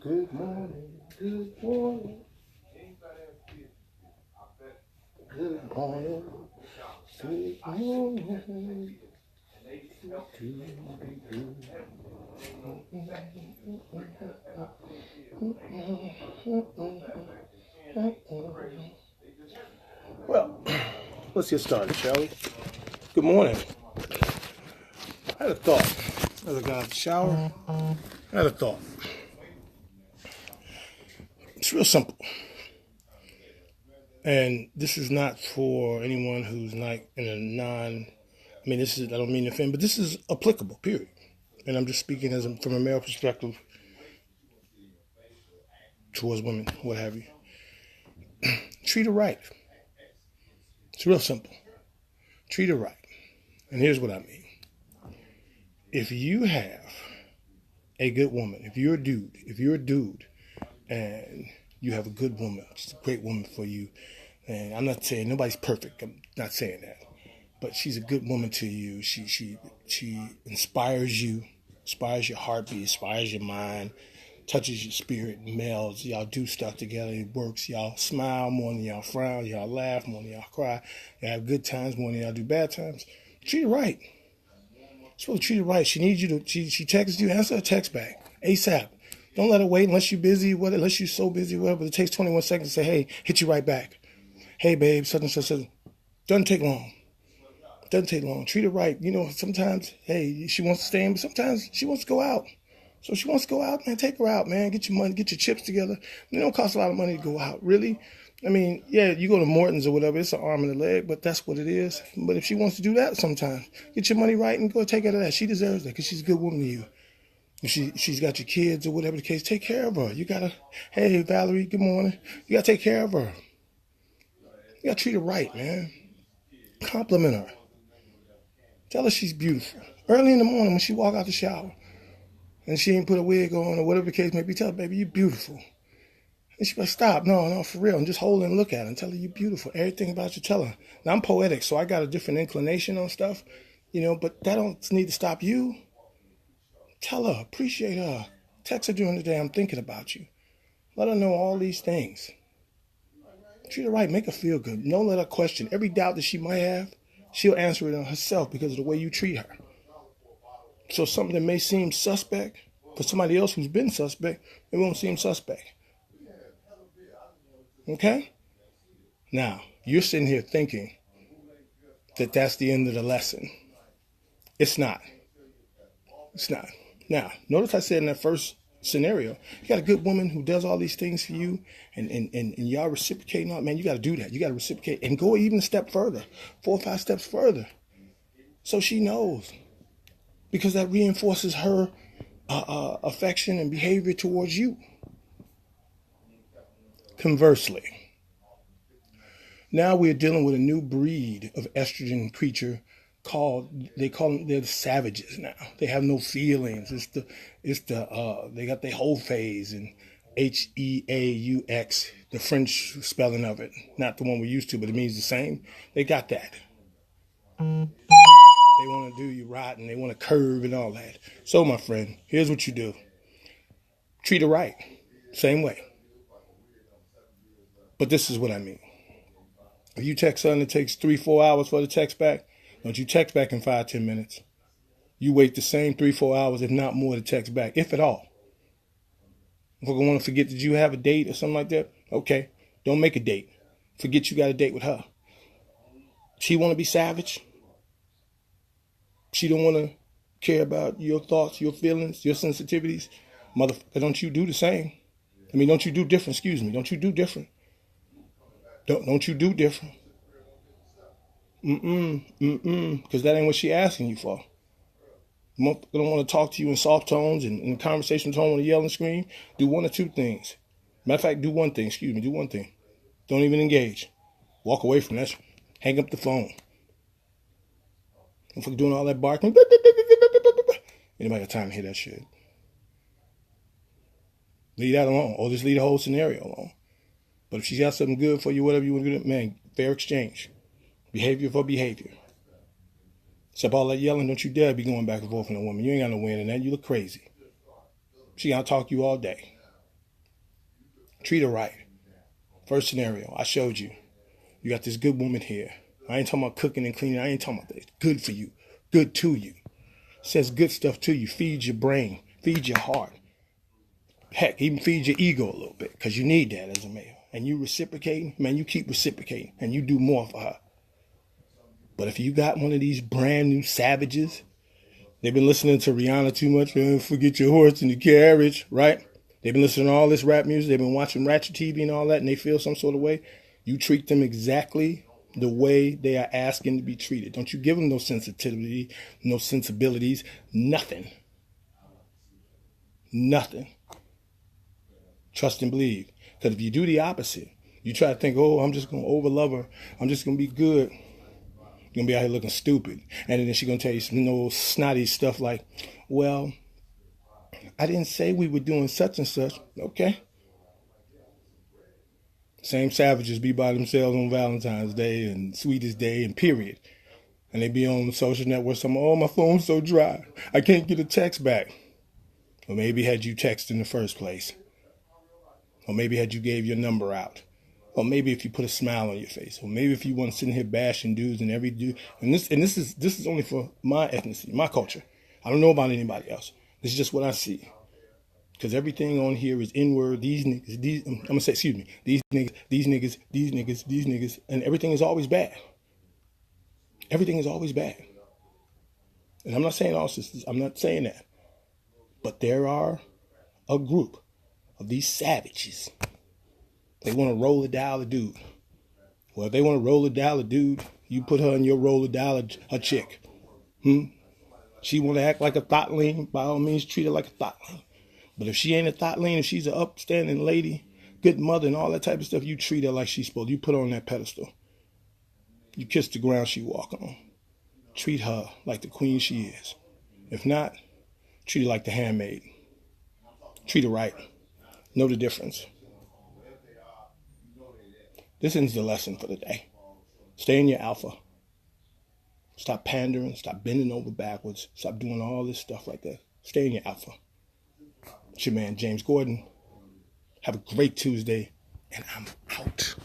Good morning, good morning, good morning, good morning. Well, let's get started, shall we? Good morning. I had a thought as I got out of the shower. I had a thought. It's real simple. And this is not for anyone who's not in a I don't mean to offend, but this is applicable, period. And I'm just speaking from a male perspective towards women, what have you. Treat her right. It's real simple. Treat her right. And here's what I mean. If you have a good woman, if you're a dude and you have a good woman, she's a great woman for you, and I'm not saying nobody's perfect, I'm not saying that, but she's a good woman to you. She inspires you, inspires your heartbeat, inspires your mind, touches your spirit, melds. Y'all do stuff together, it works. Y'all smile more than y'all frown, y'all laugh more than y'all cry, y'all have good times more than y'all do bad times. Treat her right. You're supposed to treat her right. She needs you to, she texts you, answer her text back ASAP. Don't let her wait unless you're busy, unless you're so busy, whatever. It takes 21 seconds to say, hey, hit you right back. Hey, babe, such and such. Doesn't take long. Doesn't take long. Treat her right. You know, sometimes, hey, she wants to stay in, but sometimes she wants to go out. So she wants to go out, man, take her out, man. Get your money, get your chips together. It don't cost a lot of money to go out, really. I mean, yeah, you go to Morton's or whatever, it's an arm and a leg, but that's what it is. But if she wants to do that sometimes, get your money right and go take her to that. She deserves that because she's a good woman to you. If she's got your kids or whatever the case, take care of her. You got to, hey, Valerie, good morning. You got to take care of her. You got to treat her right, man. Compliment her. Tell her she's beautiful. Early in the morning when she walk out the shower and she ain't put a wig on or whatever the case may be, tell her, baby, you're beautiful. And she's like, stop. No, for real. And just hold her and look at her and tell her you're beautiful. Everything about you, tell her. Now, I'm poetic, so I got a different inclination on stuff, but that don't need to stop you. Tell her, appreciate her. Text her during the day, I'm thinking about you. Let her know all these things. Treat her right, make her feel good. Don't let her question. Every doubt that she might have, she'll answer it on herself because of the way you treat her. So something that may seem suspect, for somebody else who's been suspect, it won't seem suspect. Okay? Now, you're sitting here thinking that that's the end of the lesson. It's not. It's not. Now, notice I said in that first scenario, you got a good woman who does all these things for you and y'all reciprocating on it. Man, you got to do that. You got to reciprocate and go even a step further, 4 or 5 steps further. So she knows, because that reinforces her affection and behavior towards you. Conversely, now we're dealing with a new breed of estrogen creature they call them, they're the savages now. They have no feelings. They got their whole phase and Heaux, the French spelling of it, not the one we're used to, but it means the same. They got that. They want to do you rotten. They want to curve and all that. So, my friend, here's what you do. Treat her right. Same way. But this is what I mean. If you text something that takes 3-4 hours for the text back, don't you text back in 5-10 minutes. You wait the same 3-4 hours, if not more, to text back, if at all. If I want to forget that you have a date or something like that, okay, don't make a date. Forget you got a date with her. She want to be savage. She don't want to care about your thoughts, your feelings, your sensitivities. Motherfucker, don't you do the same. Don't you do different, excuse me. Don't you do different. Don't you do different. Because that ain't what she asking you for. They don't want to talk to you in soft tones and in conversational tone, want to yell and scream. Do 1 or 2 things. Matter of fact, do one thing. Do one thing. Don't even engage. Walk away from that. Hang up the phone. Don't fucking doing all that barking. Anybody got time to hear that shit? Leave that alone, or just leave the whole scenario alone. But if she's got something good for you, whatever you want to do, man, fair exchange. Behavior for behavior. Except all that yelling, don't you dare be going back and forth on a woman. You ain't got no win in that. You look crazy. She got to talk to you all day. Treat her right. First scenario, I showed you. You got this good woman here. I ain't talking about cooking and cleaning. I ain't talking about that. It's good for you. Good to you. Says good stuff to you. Feeds your brain. Feeds your heart. Heck, even feeds your ego a little bit, because you need that as a male. And you reciprocating, man, you keep reciprocating, and you do more for her. But if you got one of these brand new savages, they've been listening to Rihanna too much, forget your horse and your carriage, right? They've been listening to all this rap music. They've been watching Ratchet TV and all that, and they feel some sort of way. You treat them exactly the way they are asking to be treated. Don't you give them no sensitivity, no sensibilities, nothing. Nothing. Trust and believe. Because if you do the opposite, you try to think, oh, I'm just going to overlove her. I'm just going to be good. You're going to be out here looking stupid. And then she's going to tell you some snotty stuff like, well, I didn't say we were doing such and such. Okay. Same savages be by themselves on Valentine's Day and Sweetest Day and period. And they be on the social networks saying, oh, my phone's so dry. I can't get a text back. Or maybe had you text in the first place. Or maybe had you gave your number out. Or maybe if you put a smile on your face. Or maybe if you want to sit in here bashing dudes and every dude. And this is only for my ethnicity, my culture. I don't know about anybody else. This is just what I see. Because everything on here is N-word, these niggas, I'm going to say, excuse me, these niggas, and everything is always bad. Everything is always bad. And I'm not saying all sisters, I'm not saying that. But there are a group of these savages. They want to roll a dollar dude. Well, if they want to roll a dollar dude, you put her in your roll a dollar a chick. She want to act like a thotling, by all means treat her like a thotling. But if she ain't a thotling, if she's an upstanding lady, good mother and all that type of stuff, you treat her like she's supposed to. You put her on that pedestal. You kiss the ground she walk on. Treat her like the queen she is. If not, treat her like the handmaid. Treat her right. Know the difference. This ends the lesson for the day. Stay in your alpha. Stop pandering. Stop bending over backwards. Stop doing all this stuff right there. Stay in your alpha. It's your man, James Gordon. Have a great Tuesday, and I'm out.